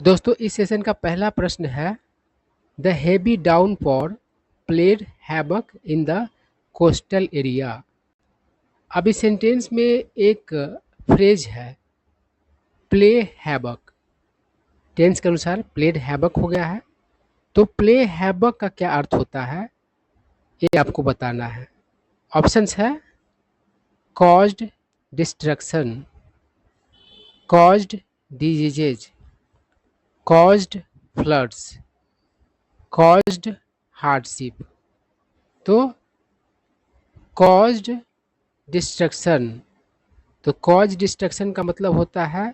दोस्तों इस सेशन का पहला प्रश्न है the heavy downpour played havoc in the coastal area. अब इस सेंटेंस में एक फ्रेज है प्ले हैवक। टेंस के अनुसार प्लेड हैवक हो गया है। तो प्ले हैवक का क्या अर्थ होता है ये आपको बताना है। ऑप्शंस है caused destruction, caused diseases, caused floods, caused hardship. तो कॉज्ड डिस्ट्रक्शन, तो कॉज डिस्ट्रक्शन का मतलब होता है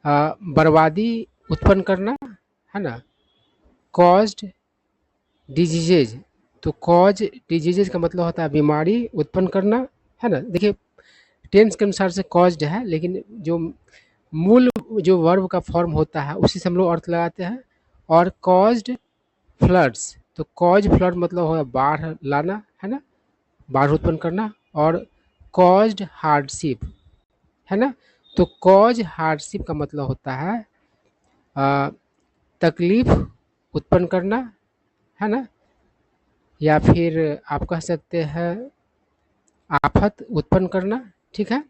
बर्बादी उत्पन्न करना, है ना। कॉज्ड डिजीजेज, तो कॉज डिजीजेज का मतलब होता है बीमारी उत्पन्न करना, है ना। देखिए टेंस के अनुसार से कॉज्ड है, लेकिन जो मूल जो वर्ब का फॉर्म होता है उसी से हम लोग अर्थ लगाते हैं। और कॉज्ड फ्लड्स, तो कॉज फ्लड मतलब होगा बाढ़ लाना, है ना, बाढ़ उत्पन्न करना। और कॉज्ड हार्डशिप, है ना। तो कॉज हार्डशिप का मतलब होता है तकलीफ उत्पन्न करना, है ना, या फिर आप कह सकते हैं आफत उत्पन्न करना। ठीक है।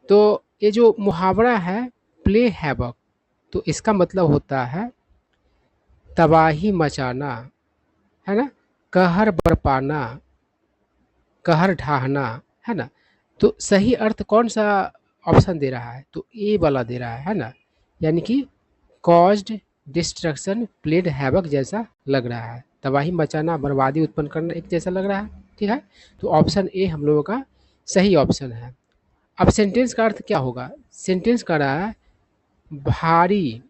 तो ये जो मुहावरा है प्ले हैवक, तो इसका मतलब होता है तबाही मचाना, है ना, कहर बरपाना, कहर ढाहना, है ना। तो सही अर्थ कौन सा ऑप्शन दे रहा है, तो ए वाला दे रहा है ना, यानी कि कॉज्ड डिस्ट्रक्शन प्लेड हैवक जैसा लग रहा है। तबाही मचाना, बर्बादी उत्पन्न करना एक जैसा लग रहा है। ठीक है। तो ऑप्शन ए हम लोगों का सही ऑप्शन है। अब सेंटेंस का अर्थ क्या होगा। सेंटेंस का रहा है भारी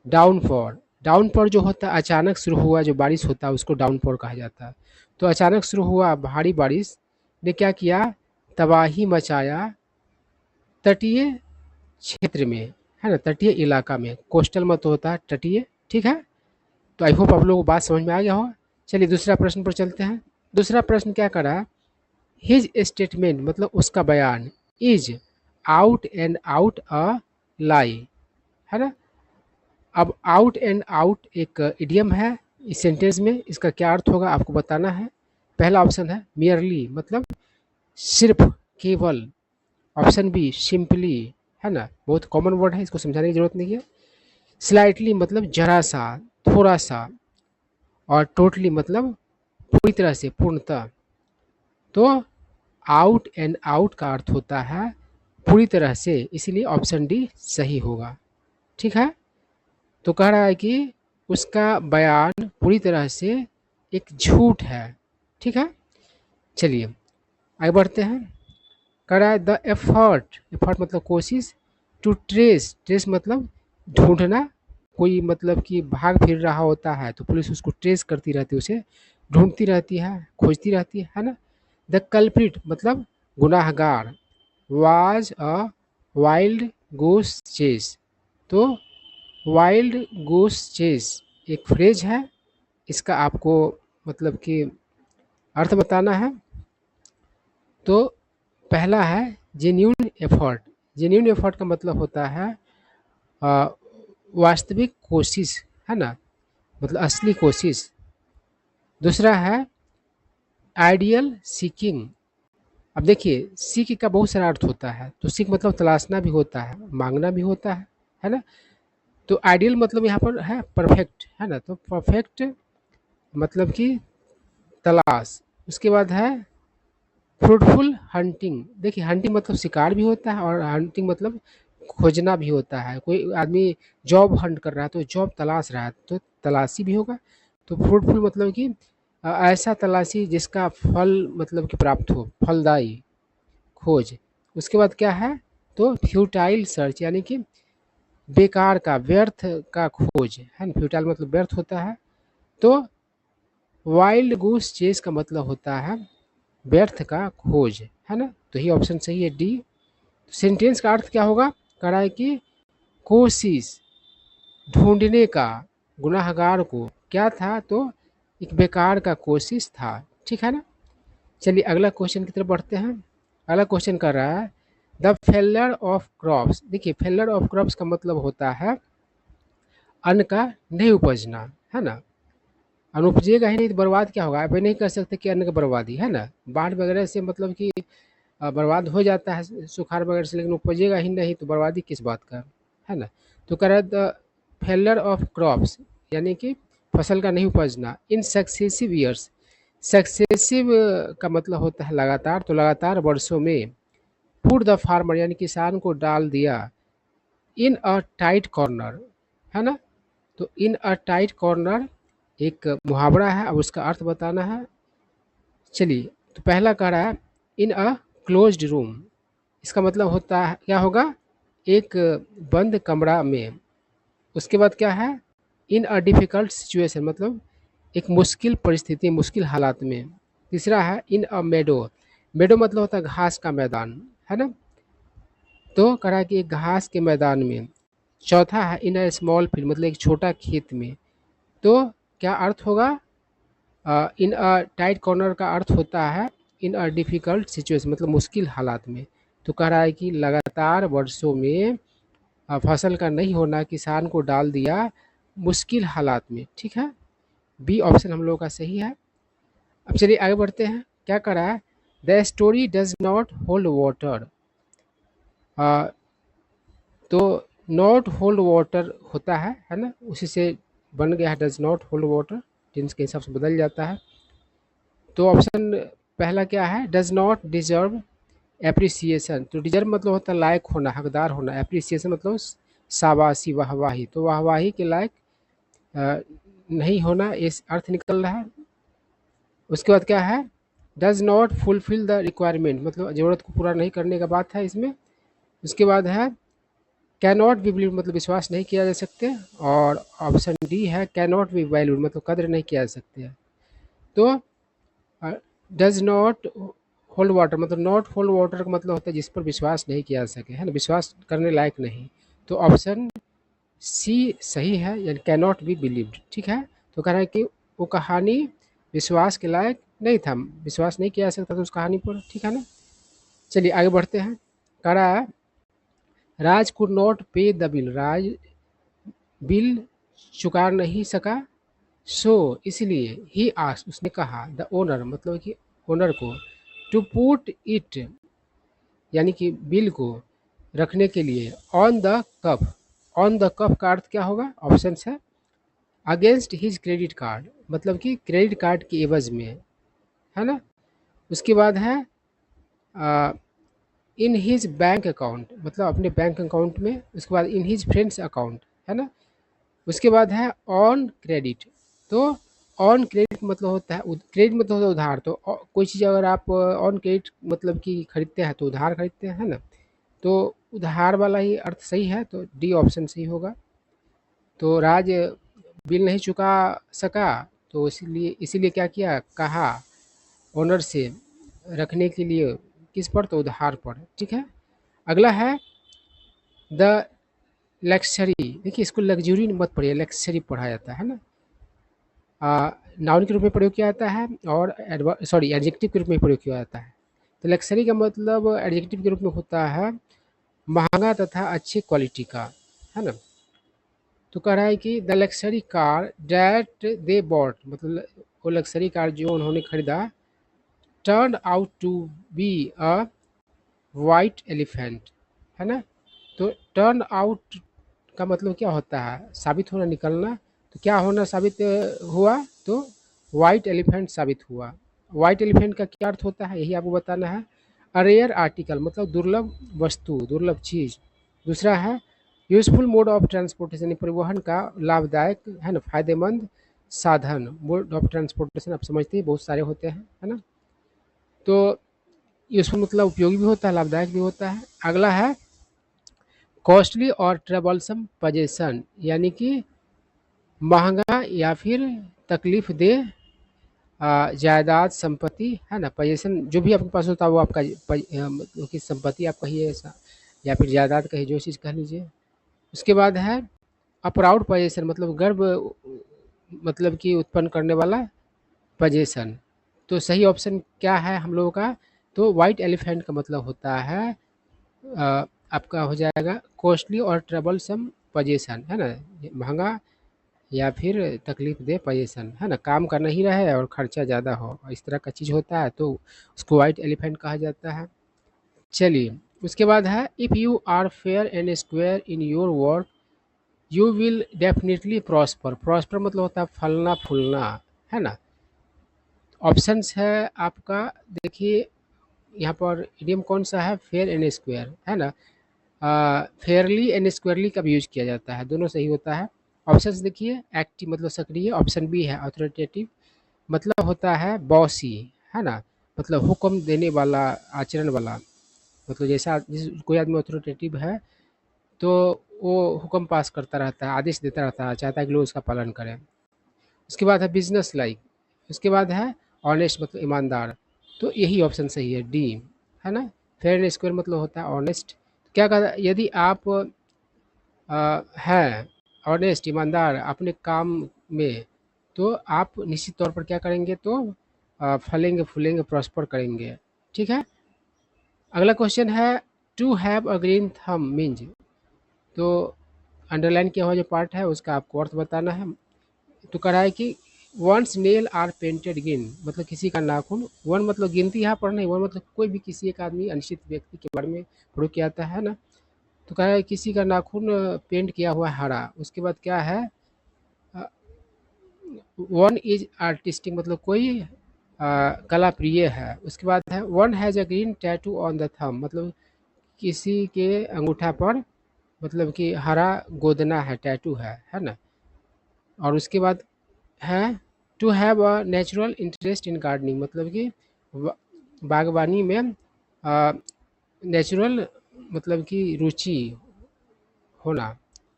डाउनफॉल। डाउनफॉल जो होता है अचानक शुरू हुआ जो बारिश होता है उसको डाउनफॉल कहा जाता है। तो अचानक शुरू हुआ भारी बारिश ने क्या किया, तबाही मचाया तटीय क्षेत्र में, है ना, तटीय इलाका में। कोस्टल मत होता है तटीय। ठीक है। तो आई होप आप लोगों को बात समझ में आ गया होगा। चलिए दूसरा प्रश्न पर चलते हैं। दूसरा प्रश्न क्या करा, हिज स्टेटमेंट मतलब उसका बयान is out and out a lie, है ना। अब आउट एंड आउट एक इडियम है इस सेंटेंस में। इसका क्या अर्थ होगा आपको बताना है। पहला ऑप्शन है मियरली मतलब सिर्फ, केवल। ऑप्शन बी सिंपली, है ना, बहुत कॉमन वर्ड है, इसको समझाने की जरूरत नहीं है। स्लाइटली मतलब जरा सा, थोड़ा सा। और टोटली मतलब पूरी तरह से, पूर्णतः। तो आउट एंड आउट का अर्थ होता है पूरी तरह से, इसीलिए ऑप्शन डी सही होगा। ठीक है। तो कह रहा है कि उसका बयान पूरी तरह से एक झूठ है। ठीक है। चलिए आगे बढ़ते हैं। कह रहा है द एफर्ट, एफर्ट मतलब कोशिश, टू ट्रेस, ट्रेस मतलब ढूंढना। कोई मतलब कि भाग फिर रहा होता है तो पुलिस उसको ट्रेस करती रहती है, उसे ढूंढती रहती है, खोजती रहती है ना। द कल्प्रिट मतलब गुनाहगार, was a wild goose chase. तो वाइल्ड गोस चेस एक फ्रेज है, इसका आपको मतलब कि अर्थ बताना है। तो पहला है जेन्यून एफर्ट। जेन्यून एफर्ट का मतलब होता है अ, वास्तविक कोशिश, है ना, मतलब असली कोशिश। दूसरा है आइडियल सीकिंग। अब देखिए सीख का बहुत सारा अर्थ होता है। तो सीख मतलब तलाशना भी होता है, मांगना भी होता है ना। तो आइडियल मतलब यहाँ पर है परफेक्ट, है ना। तो परफेक्ट मतलब कि तलाश। उसके बाद है फ्रूटफुल हंटिंग। देखिए हंटिंग मतलब शिकार भी होता है और हंटिंग मतलब खोजना भी होता है। कोई आदमी जॉब हंट कर रहा है तो जॉब तलाश रहा है तो तलाशी भी होगा। तो फ्रूटफुल मतलब कि ऐसा तलाशी जिसका फल मतलब कि प्राप्त हो, फलदायी खोज। उसके बाद क्या है, तो फ्यूटाइल सर्च यानी कि बेकार का, व्यर्थ का खोज, है ना। फ्यूटाइल मतलब व्यर्थ होता है। तो वाइल्ड गूस चेस का मतलब होता है व्यर्थ का खोज, है ना। तो ये ऑप्शन सही है डी। सेंटेंस का अर्थ क्या होगा, कह रहा है कि कोशिश ढूंढने का गुनाहगार को क्या था, तो एक बेकार का कोशिश था। ठीक है ना। चलिए अगला क्वेश्चन की तरफ बढ़ते हैं। अगला क्वेश्चन कर रहा है द फेलर ऑफ क्रॉप्स, देखिए फेलर ऑफ क्रॉप्स का मतलब होता है अन्न का नहीं उपजना, है ना। अन्न उपजेगा ही नहीं तो बर्बाद क्या होगा, आप ये नहीं कर सकते कि अन्न का बर्बादी, है ना। बाढ़ वगैरह से मतलब कि बर्बाद हो जाता है सुखाड़ वगैरह से, लेकिन उपजेगा ही नहीं तो बर्बादी किस बात का, है ना। तो कह रहा है द फेलर ऑफ क्रॉप्स, यानी कि फसल का नहीं उपजना इन सक्सेसिव ईयर्स। सक्सेसिव का मतलब होता है लगातार, तो लगातार वर्षों में पुट द फार्मर यानी किसान को डाल दिया इन अ टाइट कॉर्नर, है ना। तो इन अ टाइट कॉर्नर एक मुहावरा है, अब उसका अर्थ बताना है। चलिए, तो पहला कह रहा है इन अ क्लोज्ड रूम, इसका मतलब होता है क्या होगा, एक बंद कमरा में। उसके बाद क्या है, इन अ डिफ़िकल्ट सिचुएशन, मतलब एक मुश्किल परिस्थिति, मुश्किल हालात में। तीसरा है इन अ मेडो, मेडो मतलब होता है घास का मैदान, है ना। तो कह रहा है कि एक घास के मैदान में। चौथा है इन अ स्मॉल फील्ड, मतलब एक छोटा खेत में। तो क्या अर्थ होगा, इन अ टाइट कॉर्नर का अर्थ होता है इन अ डिफ़िकल्ट सिचुएशन, मतलब मुश्किल हालात में। तो कह रहा है कि लगातार वर्षों में फसल का नहीं होना किसान को डाल दिया मुश्किल हालात में, ठीक है। बी ऑप्शन हम लोगों का सही है। अब चलिए आगे बढ़ते हैं, क्या कर रहा है, the story does not hold water. तो नॉट होल्ड वाटर होता है ना, उसी से बन गया है does not hold water, tense के हिसाब से बदल जाता है। तो ऑप्शन पहला क्या है, डज नॉट डिजर्व एप्रिसिएशन। तो डिजर्व मतलब होता है लायक होना, हकदार होना। एप्रिसिएशन मतलब शाबाशी, वाहवाही। तो वाहवाही के लायक अ, नहीं होना, इस अर्थ निकल रहा है। उसके बाद क्या है, does not fulfil the requirement, मतलब ज़रूरत को पूरा नहीं करने का बात है इसमें। उसके बाद है कैन नॉट बी बिलीव, मतलब विश्वास नहीं किया जा सकते। और ऑप्शन डी है कैन नॉट बी वैल्यूड, मतलब कदर नहीं किया जा सकते। तो डज नॉट होल्ड वाटर, मतलब नॉट होल्ड वाटर का मतलब होता है जिस पर विश्वास नहीं किया जा सके, है ना, विश्वास करने लायक नहीं। तो ऑप्शन सी सही है, यानी कैन नॉट बी बिलीव्ड, ठीक है। तो कह रहा है कि वो कहानी विश्वास के लायक नहीं था, विश्वास नहीं किया जा सकता था उस कहानी पर, ठीक है ना। चलिए आगे बढ़ते हैं, कह रहा है राज कुड नॉट पे द बिल, राज बिल चुका नहीं सका। सो इसलिए ही आस्क्ड, उसने कहा द ओनर, मतलब कि ओनर को, टू पुट इट, यानी कि बिल को रखने के लिए, on the cuff. On the cuff का अर्थ क्या होगा, ऑप्शन है अगेंस्ट हिज क्रेडिट कार्ड, मतलब कि क्रेडिट कार्ड की एवज में, है ना। उसके बाद है इन हिज बैंक अकाउंट, मतलब अपने बैंक अकाउंट में। उसके बाद इन हिज फ्रेंड्स अकाउंट, है ना। उसके बाद है ऑन क्रेडिट। तो ऑन क्रेडिट मतलब होता है क्रेडिट मतलब होता है उधार। तो कोई चीज़ अगर आप ऑन क्रेडिट मतलब कि खरीदते हैं तो उधार खरीदते हैं, है ना। तो उधार वाला ही अर्थ सही है, तो डी ऑप्शन सही होगा। तो राज बिल नहीं चुका सका, तो इसीलिए इसीलिए क्या किया, कहा ओनर से रखने के लिए, किस पर, तो उधार पर, ठीक है। अगला है द लक्सरी, देखिए इसको लग्जरी मत पढ़िए, लक्सरी पढ़ा जाता है ना। नाउन के रूप में प्रयोग किया जाता है और सॉरी एडजेक्टिव के रूप में प्रयोग किया जाता है। तो लक्सरी का मतलब एडजेक्टिव के रूप में होता है महंगा तथा अच्छी क्वालिटी का, है ना। तो कह रहा है कि the luxury car that they bought, मतलब वो लक्सरी कार जो उन्होंने खरीदा, turn out to be a white elephant, है ना। तो टर्न आउट का मतलब क्या होता है, साबित होना, निकलना। तो क्या होना साबित हुआ, तो वाइट एलिफेंट साबित हुआ। वाइट एलिफेंट का क्या अर्थ होता है, यही आपको बताना है। अ रेयर आर्टिकल, मतलब दुर्लभ वस्तु, दुर्लभ चीज़। दूसरा है यूजफुल मोड ऑफ ट्रांसपोर्टेशन, यानी परिवहन का लाभदायक, है ना, फायदेमंद साधन। मोड ऑफ ट्रांसपोर्टेशन आप समझते हैं बहुत सारे होते हैं, है ना। तो यूजफुल मतलब उपयोगी भी होता है, लाभदायक भी होता है। अगला है कॉस्टली और ट्रेबलसम पजेशन, यानी कि महंगा या फिर तकलीफ दे जायदाद, संपत्ति, है ना। पजेशन जो भी आपके पास होता है वो आपका मतलब कि संपत्ति आप कहिए ऐसा, या फिर जायदाद कहिए, जो चीज़ कह लीजिए। उसके बाद है अप्राउड पजेशन, मतलब गर्व मतलब कि उत्पन्न करने वाला पजेशन। तो सही ऑप्शन क्या है हम लोगों का, तो वाइट एलिफेंट का मतलब होता है आपका हो जाएगा कॉस्टली और ट्रबलसम पोजीशन, है ना, ये महंगा या फिर तकलीफ दे पोजीशन, है ना, काम करना ही रहे और खर्चा ज़्यादा हो, इस तरह का चीज़ होता है तो उसको वाइट एलिफेंट कहा जाता है। चलिए, उसके बाद है if you are fair and square in your work you will definitely prosper. Prosper मतलब होता है फलना फूलना, है ना। ऑप्शंस है आपका, देखिए यहाँ पर इडियम कौन सा है, फेयर एंड स्क्वायर, है ना। फेयरली एंड स्क्वायरली का भी यूज किया जाता है, दोनों सही होता है। ऑप्शंस देखिए, एक्टिव मतलब सक्रिय, ऑप्शन बी है अथॉरिटेटिव मतलब होता है बॉसी, है ना, मतलब हुक्म देने वाला, आचरण वाला, मतलब जैसा जिस कोई आदमी अथॉरिटेटिव है तो वो हुक्म पास करता रहता है, आदेश देता रहता है, चाहता है कि लोग उसका पालन करें। उसके बाद है बिजनेस लाइक, उसके बाद है ऑनेस्ट मतलब ईमानदार, तो यही ऑप्शन सही है डी, है ना। फेयर एंड स्क्वायर मतलब होता है ऑनेस्ट। क्या कहता है, यदि आप हैं ऑनेस्ट ईमानदार अपने काम में, तो आप निश्चित तौर पर क्या करेंगे, तो फलेंगे फूलेंगे प्रॉस्पर करेंगे। ठीक है। अगला क्वेश्चन है टू हैव अ ग्रीन थम मीन्स, तो अंडरलाइन किया हुआ जो पार्ट है उसका आपको अर्थ बताना है। तो कह रहा है कि one's nail are painted green, मतलब किसी का नाखून, वन मतलब गिनती यहाँ पर नहीं, वन मतलब कोई भी किसी एक आदमी अनिश्चित व्यक्ति के बारे में प्रयोग किया जाता है ना। तो कह रहा है किसी का नाखून पेंट किया हुआ है हरा, उसके बाद क्या है, वन इज आर्टिस्टिक मतलब कोई कला प्रिय है। उसके बाद है one has a green tattoo on the thumb, मतलब किसी के अंगूठा पर मतलब कि हरा गोदना है, टैटू है ना। और उसके बाद है to have a natural interest in gardening, मतलब कि बागवानी में नेचुरल मतलब कि रुचि होना,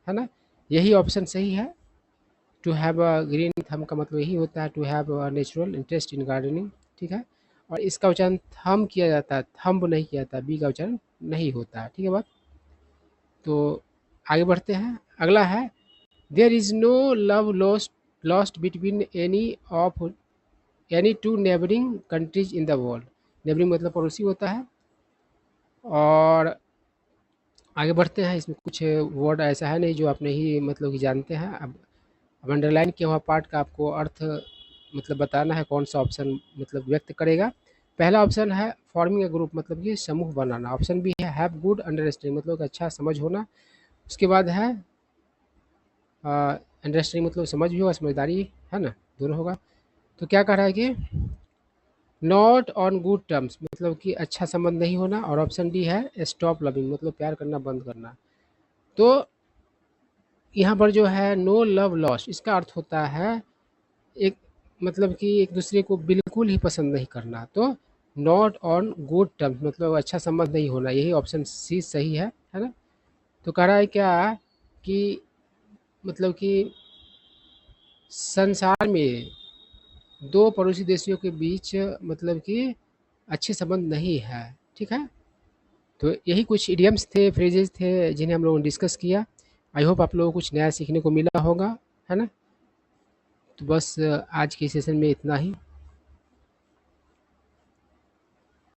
है ना। यही ऑप्शन सही है। टू हैव अ ग्रीन थम का मतलब यही होता है, to have a natural interest in gardening. ठीक है। और इसका उच्चारण थम किया जाता है, थम्ब नहीं किया जाता, बी का उच्चारण नहीं होता है। ठीक है बात। तो आगे बढ़ते हैं। अगला है there is no love lost lost between of any two neighbouring countries in the world. Neighbouring मतलब पड़ोसी होता है। और आगे बढ़ते हैं, इसमें कुछ वर्ड ऐसा है नहीं जो आप नहीं मतलब कि जानते हैं। अब अंडरलाइन किया हुआ पार्ट का आपको अर्थ मतलब बताना है, कौन सा ऑप्शन मतलब व्यक्त करेगा। पहला ऑप्शन है फॉर्मिंग ए ग्रुप, मतलब कि समूह बनाना। ऑप्शन बी है हैव गुड अंडरस्टैंडिंग, मतलब कि अच्छा समझ होना। उसके बाद है अंडरस्टैंडिंग मतलब समझ भी होगा, समझदारी, है ना, दोनों होगा। तो क्या कह रहा है कि नॉट ऑन गुड टर्म्स मतलब कि अच्छा संबंध नहीं होना। और ऑप्शन डी है स्टॉप लविंग, मतलब प्यार करना बंद करना। तो यहाँ पर जो है नो लव लॉस्ट, इसका अर्थ होता है एक मतलब कि एक दूसरे को बिल्कुल ही पसंद नहीं करना। तो नॉट ऑन गुड टर्म्स मतलब अच्छा संबंध नहीं होना, यही ऑप्शन सी सही है ना। तो कह रहा है क्या कि मतलब कि संसार में दो पड़ोसी देशों के बीच मतलब कि अच्छे संबंध नहीं है। ठीक है। तो यही कुछ इडियम्स थे, फ्रेजेस थे जिन्हें हम लोगों ने डिस्कस किया। आई होप आप लोगों को कुछ नया सीखने को मिला होगा, है ना। तो बस आज के सेशन में इतना ही।